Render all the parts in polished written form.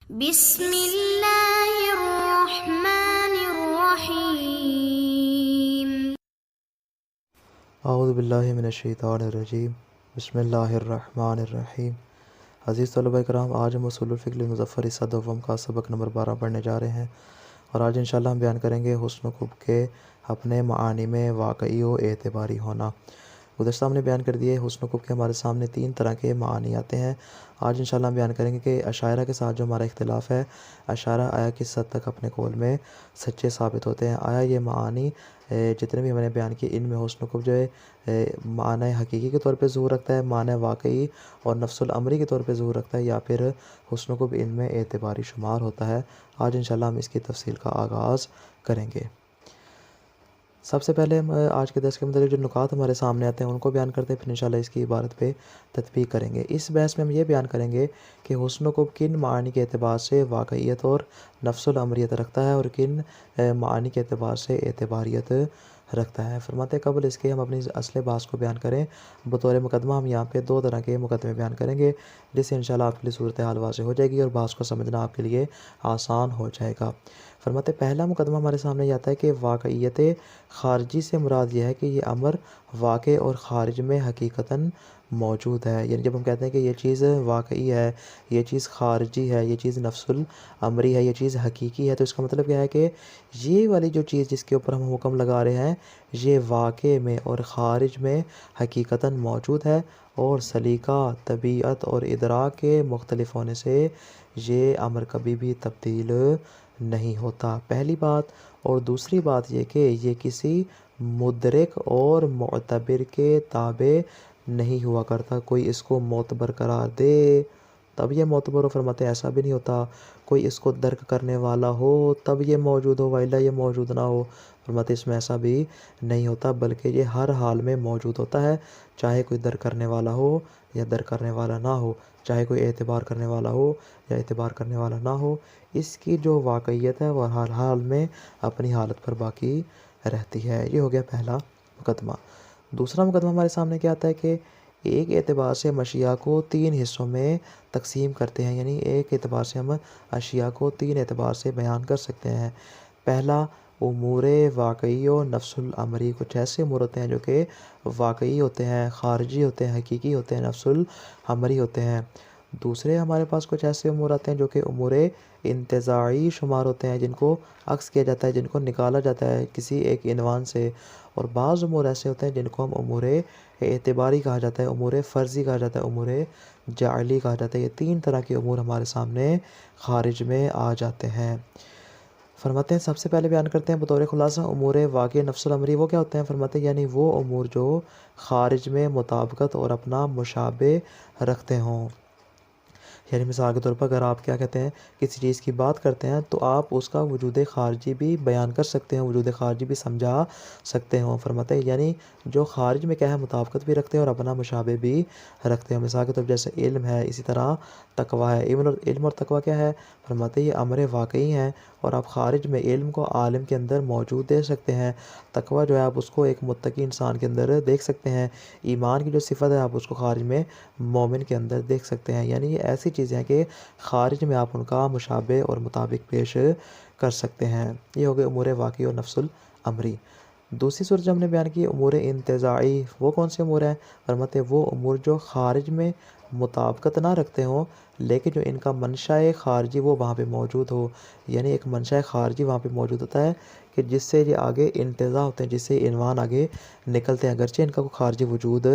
بسم اللہ الرحمن الرحیم۔ اعوذ باللہ من الشیطان الرجیم، بسم اللہ الرحمن الرحیم۔ عزیز طلبہ کرام، آج ہم اصول الفقہ للمظفر حصہ دوم کا سبق نمبر 12 پڑھنے جا رہے ہیں، اور آج انشاءاللہ ہم بیان کریں گے حسن و خوب کے اپنے معانی میں واقعی و اعتباری ہونا۔ گزشتہ ہم نے بیان کر دیے حسن و خوب کے ہمارے سامنے 3 طرح کے معانی آتے ہیں۔ آج انشاءاللہ ہم بیان کریں گے کہ اشاعرہ کے ساتھ جو ہمارا اختلاف ہے، اشاعرہ آیا کس حد تک اپنے قول میں سچے ثابت ہوتے ہیں، آیا یہ معانی جتنے بھی ہم نے بیان کیے ان میں حسن و خوب جو ہے معنی حقیقی کے طور پہ ظہور رکھتا ہے، معنی واقعی اور نفس الامری کے طور پہ ظہور رکھتا ہے، یا پھر حسن و خوب ان میں اعتباری شمار ہوتا ہے۔ آج انشاءاللہ ہم اس کی تفصیل کا آغاز کریں گے۔ سب سے پہلے ہم آج کے درس کے متعلق جو نکات ہمارے سامنے آتے ہیں ان کو بیان کرتے ہیں، پھر انشاءاللہ اس کی عبارت پہ تطبیق کریں گے۔ اس بحث میں ہم یہ بیان کریں گے کہ حسن و خوب کن معانی کے اعتبار سے واقعیت اور نفس الامریت رکھتا ہے، اور کن معانی کے اعتبار سے اعتباریت رکھتا ہے۔ فرماتے ہیں قبل اس کے ہم اپنی اصل بحث کو بیان کریں، بطور مقدمہ ہم یہاں پہ 2 طرح کے مقدمے بیان کریں گے، جس سے انشاءاللہ آپ کے لیے صورتحال واضح ہو جائے گی اور بحث کو سمجھنا آپ کے لیے آسان ہو جائے گا۔ فرماتے ہیں پہلا مقدمہ ہمارے سامنے یہ آتا ہے کہ واقعیت خارجی سے مراد یہ ہے کہ یہ امر واقع اور خارج میں حقیقتاً موجود ہے۔ یعنی جب ہم کہتے ہیں کہ یہ چیز واقعی ہے، یہ چیز خارجی ہے، یہ چیز نفس الامری ہے، یہ چیز حقیقی ہے، تو اس کا مطلب کیا ہے کہ یہ والی جو چیز جس کے اوپر ہم حکم لگا رہے ہیں یہ واقع میں اور خارج میں حقیقتاً موجود ہے، اور سلیقہ، طبیعت اور ادراک کے مختلف ہونے سے یہ امر کبھی بھی تبدیل نہیں ہوتا، پہلی بات۔ اور دوسری بات یہ کہ یہ کسی مدرک اور معتبر کے تابع نہیں ہوا کرتا، کوئی اس کو معتبر قرار دے تب یہ معتبر ہو، فرماتے ہیں ایسا بھی نہیں ہوتا، کوئی اس کو درک کرنے والا ہو تب یہ موجود ہو، وإلا یہ موجود نہ ہو، فرماتے ہیں اس میں ایسا بھی نہیں ہوتا، بلکہ یہ ہر حال میں موجود ہوتا ہے، چاہے کوئی درک کرنے والا ہو یا درک کرنے والا نہ ہو، چاہے کوئی اعتبار کرنے والا ہو یا اعتبار کرنے والا نہ ہو، اس کی جو واقعیت ہے وہ ہر حال میں اپنی حالت پر باقی رہتی ہے۔ یہ ہو گیا پہلا مقدمہ۔ دوسرا مقدمہ ہمارے سامنے کیا آتا ہے کہ ایک اعتبار سے ہم اشیاء کو 3 حصوں میں تقسیم کرتے ہیں، یعنی ایک اعتبار سے ہم اشیاء کو 3 اعتبار سے بیان کر سکتے ہیں۔ پہلا امور واقعی و نفس الامری، کچھ ایسے امور ہوتے ہیں جو کہ واقعی ہوتے ہیں، خارجی ہوتے ہیں، حقیقی ہوتے ہیں، نفس الامری ہوتے ہیں۔ دوسرے ہمارے پاس کچھ ایسے امور آتے ہیں جو کہ امور انتزاعی شمار ہوتے ہیں، جن کو عکس کیا جاتا ہے، جن کو نکالا جاتا ہے کسی ایک عنوان سے، اور بعض امور ایسے ہوتے ہیں جن کو ہم امور اعتباری کہا جاتا ہے، امور فرضی کہا جاتا ہے، امور جعلی کہا جاتا ہے۔ یہ 3 طرح کے امور ہمارے سامنے خارج میں آ جاتے ہیں۔ فرماتے ہیں سب سے پہلے بیان کرتے ہیں بطور خلاصہ امور واقع نفس الامری وہ کیا ہوتے ہیں، فرماتے ہیں یعنی وہ امور جو خارج میں مطابقت اور اپنا مشابہ رکھتے ہوں۔ یعنی مثال کے طور پر اگر آپ کیا کہتے ہیں کسی چیز کی بات کرتے ہیں تو آپ اس کا وجود خارجی بھی بیان کر سکتے ہیں، وجود خارجی بھی سمجھا سکتے ہوں، فرماتے ہیں یعنی جو خارج میں کیا ہے مطابقت بھی رکھتے ہیں اور اپنا مشابہ بھی رکھتے ہیں۔ مثال کے طور پر جیسے علم ہے، اسی طرح تقویٰ ہے۔ علم اور تقویٰ کیا ہے، فرماتے ہیں یہ امر واقعی ہیں، اور آپ خارج میں علم کو عالم کے اندر موجود دیکھ سکتے ہیں، تقویٰ جو ہے آپ اس کو ایک متقی انسان کے اندر دیکھ سکتے ہیں، ایمان کی جو صفت ہے آپ اس کو خارج میں مومن کے اندر دیکھ سکتے ہیں۔ یعنی یہ ایسی چیزیں ہیں کہ خارج میں آپ ان کا مشابہ اور مطابق پیش کر سکتے ہیں۔ یہ ہو گئے امور واقعی اور نفس الامری۔ دوسری صورت جو ہم نے بیان کی امور انتزاعی، وہ کون سے امور ہیں، فرماتے ہیں وہ امور جو خارج میں مطابقت نہ رکھتے ہوں لیکن جو ان کا منشأ خارجی وہ وہاں پہ موجود ہو، یعنی ایک منشأ خارجی وہاں پہ موجود ہوتا ہے کہ جس سے یہ آگے انتزاع ہوتے ہیں، جس سے عنوان آگے نکلتے ہیں، اگرچہ ان کا کوئی خارجی وجود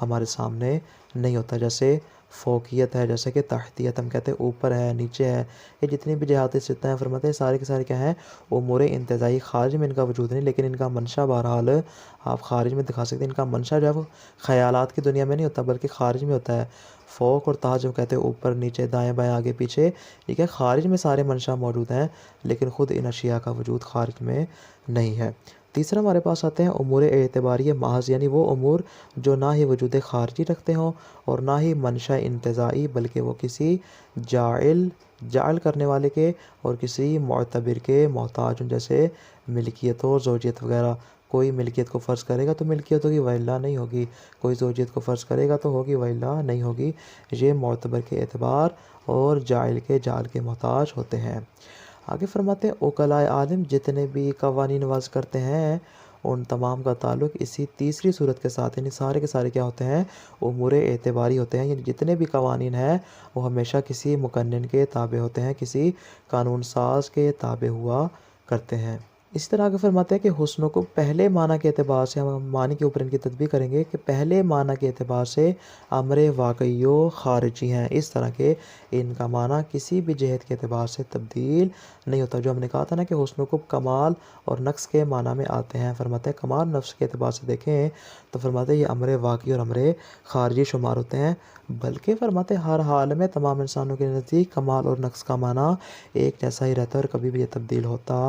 ہمارے سامنے نہیں ہوتا، جیسے فوقیت ہے، جیسے کہ تحتیت، ہم کہتے ہیں اوپر ہے، نیچے ہے، یہ جتنی بھی جہاتی صفتیں ہیں فرماتے ہیں سارے کے سارے کیا ہیں امور انتزاعی، خارج میں ان کا وجود نہیں لیکن ان کا منشأ بہرحال آپ خارج میں دکھا سکتے ہیں۔ ان کا منشأ جو ہے وہ خیالات کی دنیا میں نہیں ہوتا بلکہ خارج میں ہوتا ہے۔ فوق اور تحت جو کہتے ہیں اوپر نیچے دائیں بائیں آگے پیچھے، ٹھیک ہے، خارج میں سارے منشأ موجود ہیں لیکن خود ان اشیاء کا وجود خارج میں نہیں ہے۔ تیسرا ہمارے پاس آتے ہیں امور اعتباری محض، یعنی وہ امور جو نہ ہی وجود خارجی رکھتے ہوں اور نہ ہی منشأ انتزاعی، بلکہ وہ کسی جعل کرنے والے کے اور کسی معتبر کے محتاج ہوں، جیسے ملکیت اور زوجیت وغیرہ۔ کوئی ملکیت کو فرض کرے گا تو ملکیت ہوگی وإلا نہیں ہوگی، کوئی زوجیت کو فرض کرے گا تو ہوگی وإلا نہیں ہوگی۔ یہ معتبر کے اعتبار اور جائل کے جال کے محتاج ہوتے ہیں۔ آگے فرماتے ہیں اوکلائے عالم جتنے بھی قوانین وضع کرتے ہیں ان تمام کا تعلق اسی تیسری صورت کے ساتھ، یعنی سارے کے سارے کیا ہوتے ہیں، امور اعتباری ہوتے ہیں، یعنی جتنے بھی قوانین ہیں وہ ہمیشہ کسی مقنن کے تابع ہوتے ہیں، کسی قانون ساز کے تابع ہوا کرتے ہیں۔ اسی طرح آگے فرماتے ہیں کہ حسن کو پہلے معنی کے اعتبار سے، ہم معنی کے اوپر ان کی تطبیق کریں گے کہ پہلے معنی کے اعتبار سے امر واقعی و خارجی ہیں، اس طرح کہ ان کا معنی کسی بھی جہت کے اعتبار سے تبدیل نہیں ہوتا۔ جو ہم نے کہا تھا نا کہ حسن کو کمال اور نقص کے معنی میں آتے ہیں، فرماتے ہیں کمال نفس کے اعتبار سے دیکھیں تو فرماتے ہیں یہ امر واقعی اور امر خارجی شمار ہوتے ہیں، بلکہ فرماتے ہیں ہر حال میں تمام انسانوں کے نزدیک کمال اور نقص کا معنی ایک جیسا ہی رہتا ہے اور کبھی بھی یہ تبدیل ہوتا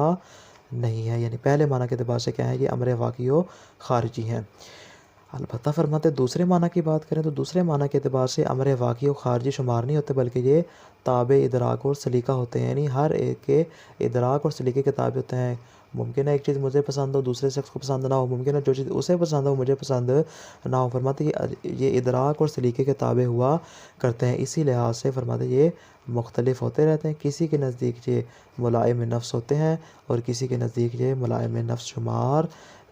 نہیں ہے۔ یعنی پہلے معنی کے اعتبار سے کیا ہے، یہ امر واقعی و خارجی ہیں۔ البتہ فرماتے ہیں دوسرے معنی کی بات کریں تو دوسرے معنی کے اعتبار سے امر واقعی و خارجی شمار نہیں ہوتے، بلکہ یہ تابع ادراک اور سلیقہ ہوتے ہیں، یعنی ہر ایک کے ادراک اور سلیقے کے تابع ہوتے ہیں۔ ممکن ہے ایک چیز مجھے پسند ہو دوسرے شخص کو پسند نہ ہو، ممکن ہے جو چیز اسے پسند ہو مجھے پسند نہ ہو، فرماتے ہیں یہ ادراک اور سلیقے کے تابع ہوا کرتے ہیں، اسی لحاظ سے فرماتے ہیں یہ مختلف ہوتے رہتے ہیں۔ کسی کے نزدیک یہ ملائم نفس ہوتے ہیں اور کسی کے نزدیک یہ ملائم نفس شمار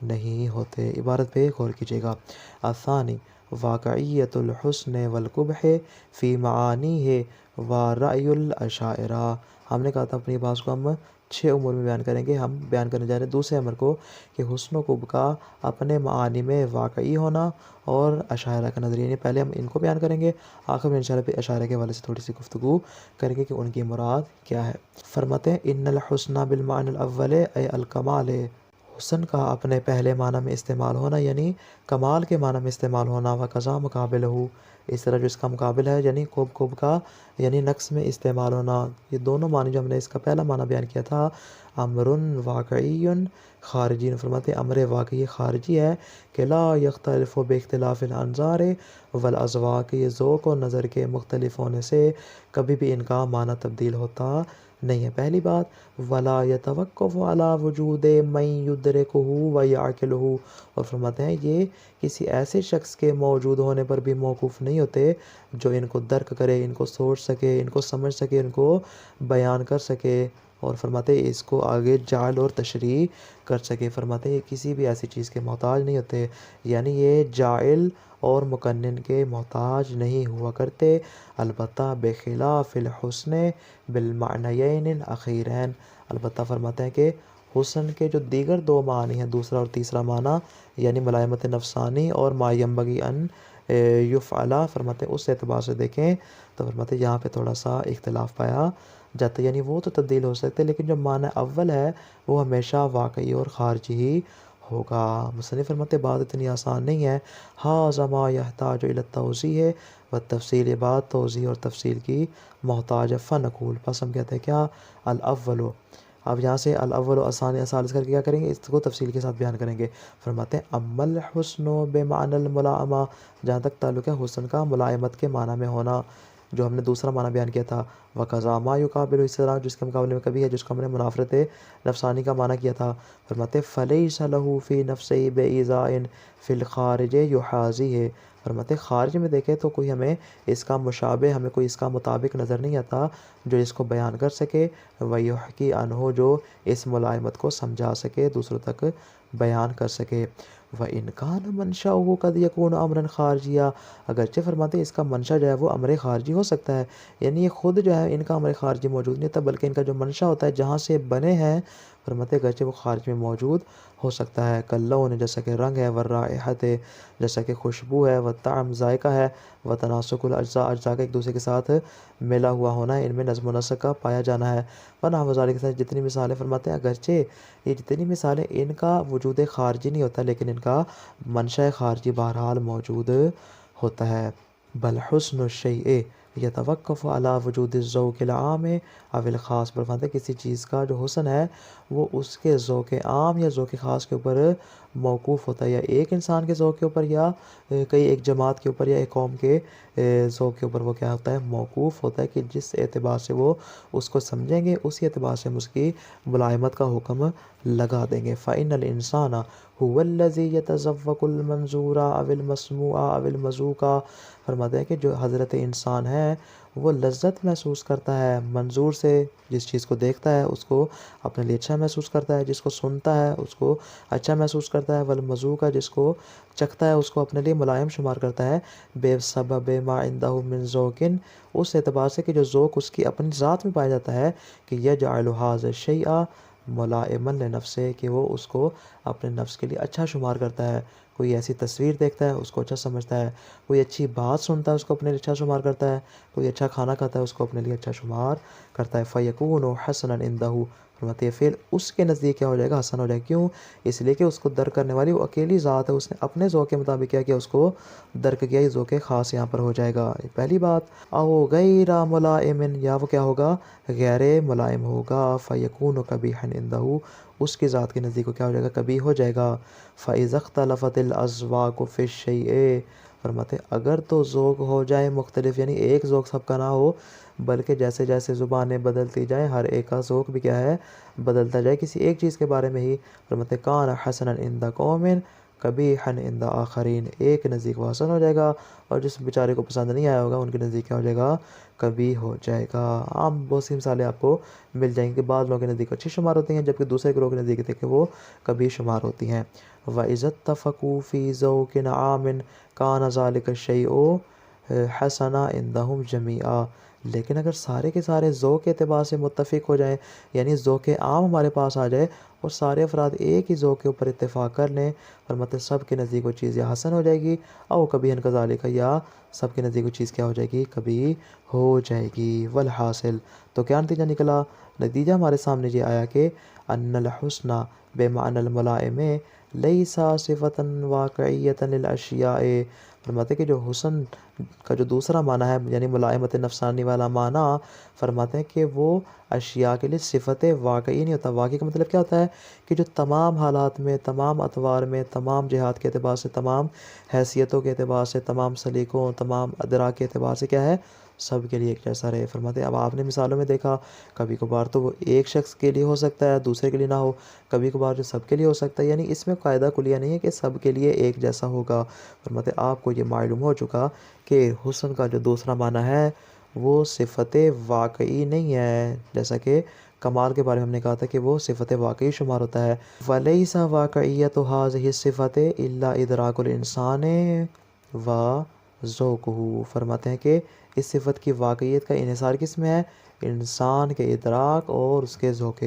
نہیں ہوتے۔ عبارت پہ غور کیجیے گا۔ الثانی واقعیت الحسن والقبح فی معانیہ و رأی الاشاعرہ۔ ہم نے کہا تھا اپنی بات کو ہم 6 امور میں بیان کریں گے، ہم بیان کرنے جا رہے ہیں دوسرے امر کو کہ حسن و قبح کا اپنے معانی میں واقعی ہونا اور اشاعرہ کا نظریہ، یعنی پہلے ہم ان کو بیان کریں گے، آخر میں انشاءاللہ پھر اشاعرہ کے حوالے سے تھوڑی سی گفتگو کریں گے کہ ان کی مراد کیا ہے۔ فرماتے ہیں ان الحسن بالمعنی الاول ای الکمال، حسن کا اپنے پہلے معنی میں استعمال ہونا یعنی کمال کے معنی میں استعمال ہونا، وقضا مقابل ہو، اس طرح جو اس کا مقابل ہے یعنی قب کا یعنی نقص میں استعمال ہونا۔ یہ دونوں معنی جو ہم نے اس کا پہلا معنی بیان کیا تھا امر واقعی خارجی، فرماتے ہیں امر واقعی خارجی ہے کہ لا یختلف باختلاف الانظار والاذواق، یہ ذوق و نظر کے مختلف ہونے سے کبھی بھی ان کا معنی تبدیل ہوتا نہیں ہے۔ پہلی بات ولا یتوقف علی وجود من یدرکہ و یعقلہ، اور فرماتے ہیں یہ کسی ایسے شخص کے موجود ہونے پر بھی موقوف نہیں ہوتے جو ان کو درک کرے، ان کو سوچ سکے، ان کو سمجھ سکے، ان کو بیان کر سکے، اور فرماتے ہیں اس کو آگے جعل اور تشریح کر سکے۔ فرماتے ہیں یہ کسی بھی ایسی چیز کے محتاج نہیں ہوتے، یعنی یہ جاعل اور مقنن کے محتاج نہیں ہوا کرتے، البتہ بخلاف الحسن بالمعنیین الاخیرین، البتہ فرماتے ہیں کہ حسن کے جو دیگر 2 معنی ہیں، دوسرا اور تیسرا معنی یعنی ملائمت نفسانی اور ما ینبغی ان یفعل، فرماتے ہیں اس اعتبار سے دیکھیں تو فرماتے ہیں یہاں پہ تھوڑا سا اختلاف پایا جاتا ہے، یعنی وہ تو تبدیل ہو سکتے ہیں لیکن جو معنی اول ہے وہ ہمیشہ واقعی اور خارجی ہی ہوگا۔ مصنف فرماتے بات اتنی آسان نہیں ہے، ھذا ما یحتاج الی التوضیح والتفصیل، یہ بات توضیح اور تفصیل کی محتاج ہے۔ فنقول، پس ہم کہتے ہیں کیا الاول، اب یہاں سے الاول آسان ثالث کر کے کیا کریں گے، اس کو تفصیل کے ساتھ بیان کریں گے۔ فرماتے ہیں اما الحسن بمعنی الملائمہ، جہاں تک تعلق ہے حسن کا ملائمت کے معنی میں ہونا، جو ہم نے دوسرا معنی بیان کیا تھا، وقضا ما یقابل، اس طرح جس کے مقابلے میں کبھی ہے، جس کو ہم نے منافرت نفسانی کا معنی کیا تھا۔ فرماتے فلیس لہ فی نفسہ بایذاء فی الخارج یحاذیہ، فرماتے خارج میں دیکھیں تو کوئی ہمیں اس کا مشابہ، ہمیں کوئی اس کا مطابق نظر نہیں آتا جو اس کو بیان کر سکے، ویحکی عنہ، جو اس ملائمت کو سمجھا سکے، دوسروں تک بیان کر سکے۔ وَإِنْ كَانَ مَنْشَأُهُ قَدْ يَكُونُ أَمْرًا خَارِجِيًّا، اگرچہ فرماتے ہیں اس کا منشا جو ہے وہ امر خارجی ہو سکتا ہے، یعنی یہ خود جو ہے ان کا امر خارجی موجود نہیں ہوتا، بلکہ ان کا جو منشا ہوتا ہے جہاں سے بنے ہیں، فرماتے اگرچہ وہ خارج میں موجود ہو سکتا ہے، کاللون، جیسا کہ رنگ ہے، والرائحۃ، جیسا کہ خوشبو ہے، والطعم، ذائقہ ہے، وتناسق الاجزاء، اجزاء کا ایک دوسرے کے ساتھ ملا ہوا ہونا ہے، ان میں نظم و نسق کا پایا جانا ہے، ونحو ذالک، کے ساتھ جتنی مثالیں، فرماتے ہیں اگرچہ یہ جتنی مثالیں ان کا وجود خارجی نہیں ہوتا لیکن ان کا منشا خارجی بہرحال موجود ہوتا ہے۔ بل حسن الشیء یتوقف علی وجود الذوق العام او الخاص، فرماتے ہیں کسی چیز کا جو حسن ہے وہ اس کے ذوق عام یا ذوق خاص کے اوپر موقوف ہوتا ہے، یا ایک انسان کے ذوق کے اوپر، یا کئی ایک جماعت کے اوپر، یا ایک قوم کے ذوق کے اوپر وہ کیا ہوتا ہے؟ موقوف ہوتا ہے، کہ جس اعتبار سے وہ اس کو سمجھیں گے اسی اعتبار سے ہم اس کی ملائمت کا حکم لگا دیں گے۔ فَإِنَّ الْإِنسَانَ هُوَ الَّذِي يَتَذَوَّقُ الْمَنظُورَ أَوِ الْمَسْمُوعَ أَوِ الْمَذُوقَ، فرماتے ہیں کہ جو حضرت انسان ہے وہ لذت محسوس کرتا ہے منظور سے، جس چیز کو دیکھتا ہے اس کو اپنے لیے اچھا محسوس کرتا ہے، جس کو سنتا ہے اس کو اچھا محسوس کرتا ہے، والمذوق، جس کو چکھتا ہے اس کو اپنے لیے ملائم شمار کرتا ہے، بے سبب ما عندہ من ذوق، اس اعتبار سے کہ جو ذوق اس کی اپنی ذات میں پایا جاتا ہے، کہ یجعل ھذا الشیء ملائما لنفسہ، کہ وہ اس کو اپنے نفس کے لیے اچھا شمار کرتا ہے۔ کوئی ایسی تصویر دیکھتا ہے اس کو اچھا سمجھتا ہے، کوئی اچھی بات سنتا ہے اس کو اپنے لیے اچھا شمار کرتا ہے، کوئی اچھا کھانا کھاتا ہے اس کو اپنے لیے اچھا شمار کرتا ہے۔ فیکون حسنا عندہ، فرماتے ہیں فعل اس کے نزدیک کیا ہو جائے گا؟ حسن ہو جائے گا۔ کیوں؟ اس لیے کہ اس کو درک کرنے والی وہ اکیلی ذات ہے، اس نے اپنے ذوق کے مطابق کیا کیا، اس کو درک کیا، یہ ذوق خاص یہاں پر ہو جائے گا۔ پہلی بات، او غیر ملائم، یا وہ کیا ہوگا؟ غیر ملائم ہوگا۔ فیکون قبیحا عندہ، اس کی ذات کے نزدیک کو کیا ہو جائے گا؟ قبیح ہو جائے گا۔ فاذا اختلفت الاذواق فی الشیء، فرماتے ہیں اگر تو ذوق ہو جائے مختلف، یعنی ایک ذوق سب کا نہ ہو، بلکہ جیسے جیسے زبانیں بدلتی جائیں ہر ایک کا ذوق بھی کیا ہے؟ بدلتا جائے کسی ایک چیز کے بارے میں ہی، فرماتے ہیں کان حسنا عند قوم قبیحا عند آخرین، ایک نزدیک وہ حسن ہو جائے گا، اور جس بیچارے کو پسند نہیں آیا ہوگا ان کے نزدیک کیا ہو جائے گا؟ قبیح ہو جائے گا۔ عام بہت سی مثالیں آپ کو مل جائیں گی کہ بعض لوگوں کے نزدیک اچھی شمار ہوتی ہیں، جبکہ دوسرے گروہ کے نزدیک کہ وہ قبیح شمار ہوتی ہیں۔ وَإِذَا اتَّفَقُوا فِي ذَوْقٍ عَامٍ كَانَ ذَلِكَ الشَّيْءُ حَسَنًا عِندَهُمْ جَمِيعًا، لیکن اگر سارے کے سارے ذوق کے اعتبار سے متفق ہو جائیں، یعنی ذوق عام ہمارے پاس آ جائے اور سارے افراد ایک ہی ذوق کے اوپر اتفاق کر لیں، اور مطلب سب کے نزدیک وہ چیز یا حسن ہو جائے گی، او کبھی کذالک، یا سب کے نزدیک وہ چیز کیا ہو جائے گی؟ کبھی ہو جائے گی۔ والحاصل، تو کیا نتیجہ نکلا؟ نتیجہ ہمارے سامنے یہ آیا کہ ان الحسن بمعنی الملائم لیس صفۃ واقعیۃ للاشیاء، فرماتے کہ جو حسن کا جو دوسرا معنی ہے، یعنی ملائمت نفسانی والا معنی، فرماتے ہیں کہ وہ اشیاء کے لیے صفت واقعی نہیں ہوتا۔ واقعی کا مطلب کیا ہوتا ہے؟ کہ جو تمام حالات میں، تمام اطوار میں، تمام جہات کے اعتبار سے، تمام حیثیتوں کے اعتبار سے، تمام سلیقوں، تمام ادراک کے اعتبار سے کیا ہے؟ سب کے لیے ایک جیسا رہے۔ فرماتے ہیں اب آپ نے مثالوں میں دیکھا، کبھی کبھار تو وہ ایک شخص کے لیے ہو سکتا ہے، دوسرے کے لیے نہ ہو، کبھی کبھار جو سب کے لیے ہو سکتا ہے، یعنی اس میں قاعدہ کلیہ نہیں ہے کہ سب کے لیے ایک جیسا ہوگا۔ فرماتے ہیں آپ کو یہ معلوم ہو چکا کہ حسن کا جو دوسرا معنی ہے وہ صفت واقعی نہیں ہے، جیسا کہ کمال کے بارے میں ہم نے کہا تھا کہ وہ صفت واقعی شمار ہوتا ہے۔ وَلَيْسَ وَاقِعِيَّةُ هَٰذِهِ الصِّفَةِ إِلَّا إِدْرَاكُ الْإِنسَانِ وَذَوْقُهُ، فرماتے ہیں کہ اس صفت کی واقعیت کا انحصار کس میں ہے؟ انسان کے ادراک اور اس کے ذوق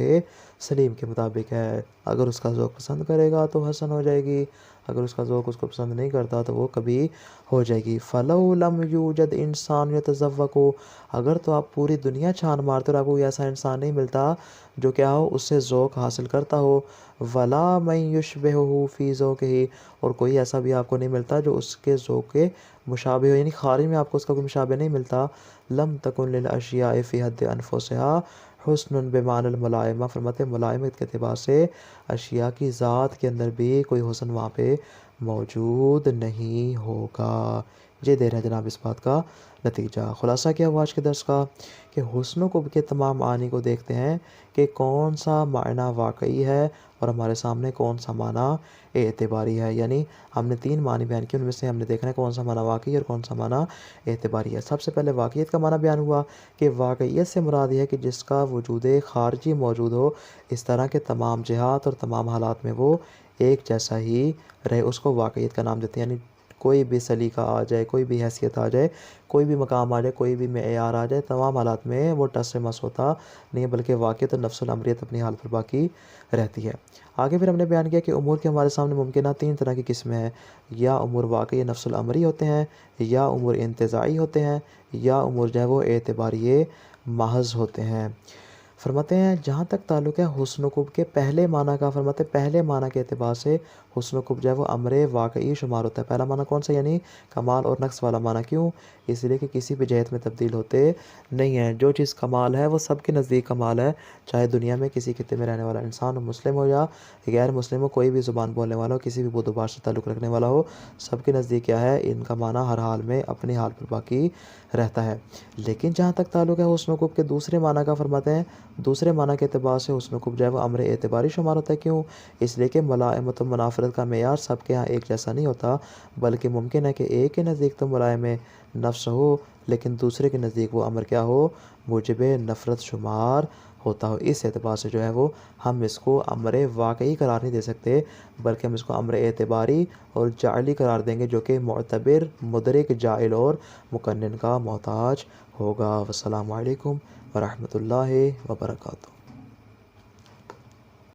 سلیم کے مطابق ہے۔ اگر اس کا ذوق پسند کرے گا تو حسن ہو جائے گی، اگر اس کا ذوق اس کو پسند نہیں کرتا تو وہ کبھی ہو جائے گی۔ فَلَوْ لَمْ يُوجَدْ إِنسَانٌ يَتَذَوَّقُ، اگر تو آپ پوری دنیا چھان مارتے اور آپ کو کوئی ایسا انسان نہیں ملتا جو کیا ہو؟ اس سے ذوق حاصل کرتا ہو۔ وَلَا مَن يُشْبِهُهُ فِي ذَوْقِهِ، اور کوئی ایسا بھی آپ کو نہیں ملتا جو اس کے ذوق کے مشابہ ہو، یعنی خارج میں آپ کو اس کا کوئی مشابہ نہیں ملتا۔ لَمْ تَكُنْ لِلْأَشْيَاءِ فِي حَدِّ أَنفُسِهَا حُسْنٌ بِمَعْنَى الْمُلَائِمَةِ، فرماتے ہیں ملائمت کے اعتبار سے اشیاء کی ذات کے اندر بھی کوئی حسن وہاں پہ موجود نہیں ہوگا۔ یہ دے رہا ہے جناب اس بات کا نتیجہ۔ خلاصہ کیا ہوا آج کے درس کا؟ کہ حسن و قبح کے تمام معنی کو دیکھتے ہیں کہ کون سا معنی واقعی ہے اور ہمارے سامنے کون سا معنی اعتباری ہے، یعنی ہم نے 3 معنی بیان کیے، ان میں سے ہم نے دیکھنا ہے کون سا معنی واقعی اور کون سا معنی اعتباری ہے۔ سب سے پہلے واقعیت کا معنی بیان ہوا کہ واقعیت سے مراد یہ ہے کہ جس کا وجود خارجی موجود ہو، اس طرح کے تمام جہات اور تمام حالات میں وہ ایک جیسا ہی رہے، اس کو واقعیت کا نام دیتے ہیں۔ یعنی کوئی بھی سلیقہ آ جائے، کوئی بھی حیثیت آ جائے، کوئی بھی مقام آ جائے، کوئی بھی معیار آ جائے، تمام حالات میں وہ ٹس سے مس ہوتا نہیں ہے، بلکہ واقعیت اور نفس الامریت اپنی حال پر باقی رہتی ہے۔ آگے پھر ہم نے بیان کیا کہ امور کے ہمارے سامنے ممکنہ 3 طرح کی قسمیں ہیں، یا امور واقعی نفس الامری ہوتے ہیں، یا امور انتزاعی ہوتے ہیں، یا امور جو ہے وہ اعتباری محض ہوتے ہیں۔ فرماتے ہیں جہاں تک تعلق ہے حسن و قب کے پہلے معنی کا، فرماتے ہیں پہلے معنی کے اعتبار سے حسن و قب جو ہے وہ امر واقعی شمار ہوتا ہے۔ پہلا معنی کون سا؟ یعنی کمال اور نقص والا معنی۔ کیوں؟ اس لیے کہ کسی بھی جہت میں تبدیل ہوتے نہیں ہیں۔ جو چیز کمال ہے وہ سب کے نزدیک کمال ہے، چاہے دنیا میں کسی خطے میں رہنے والا انسان ہو، مسلم ہو یا غیر مسلم ہو، کوئی بھی زبان بولنے والا ہو، کسی بھی بود و باش سے تعلق رکھنے والا ہو، سب کے نزدیک کیا ہے؟ ان کا معنی ہر حال میں اپنی حال پر باقی رہتا ہے۔ لیکن جہاں تک تعلق ہے حسن و قب کے دوسرے معنی کا، فرماتے ہیں دوسرے معنی کے اعتبار سے حسن و قب جو ہے وہ امر اعتباری شمار ہوتا ہے۔ کیوں؟ اس لیے کہ ملائمت و منافرت کا معیار سب کے ہاں ایک جیسا نہیں ہوتا، بلکہ ممکن ہے کہ ایک کے نزدیک تو ملائم نفس ہو لیکن دوسرے کے نزدیک وہ امر کیا ہو؟ موجب نفرت شمار ہوتا ہو۔ اس اعتبار سے جو ہے وہ ہم اس کو امر واقعی قرار نہیں دے سکتے، بلکہ ہم اس کو امر اعتباری اور جعلی قرار دیں گے، جو کہ معتبر، مدرک، جائل اور مقنن کا محتاج ہوگا۔ والسلام علیکم ورحمۃ اللہ وبرکاتہ۔